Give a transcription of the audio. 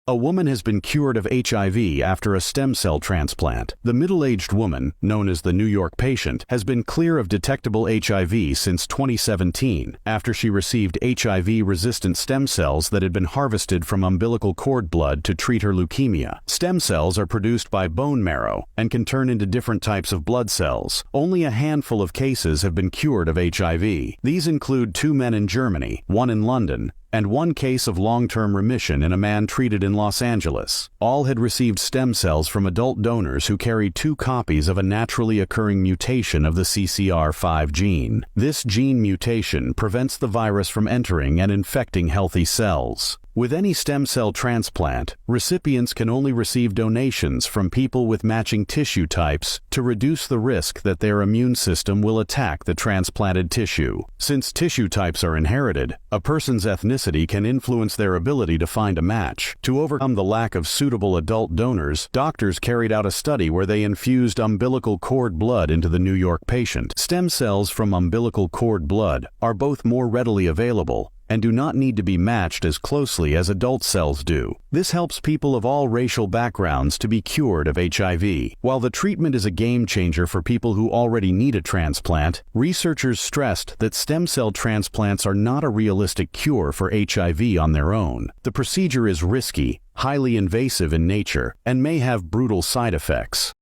A woman has been cured of HIV after a stem cell transplant. The middle-aged woman, known as the New York patient, has been clear of detectable HIV since 2017 after she received HIV-resistant stem cells that had been harvested from umbilical cord blood to treat her leukemia. Stem cells are produced by bone marrow and can turn into different types of blood cells. Only a handful of cases have been cured of HIV. These include 2 men in Germany, 1 in London, and 1 case of long-term remission in a man treated in Los Angeles. All had received stem cells from adult donors who carried 2 copies of a naturally occurring mutation of the CCR5 gene. This gene mutation prevents the virus from entering and infecting healthy cells. With any stem cell transplant, recipients can only receive donations from people with matching tissue types to reduce the risk that their immune system will attack the transplanted tissue. Since tissue types are inherited, a person's ethnicity can influence their ability to find a match. To overcome the lack of suitable adult donors, doctors carried out a study where they infused umbilical cord blood into the New York patient. Stem cells from umbilical cord blood are both more readily available and do not need to be matched as closely as adult cells do. This helps people of all racial backgrounds to be cured of HIV. While the treatment is a game changer for people who already need a transplant, researchers stressed that stem cell transplants are not a realistic cure for HIV on their own. The procedure is risky, highly invasive in nature, and may have brutal side effects.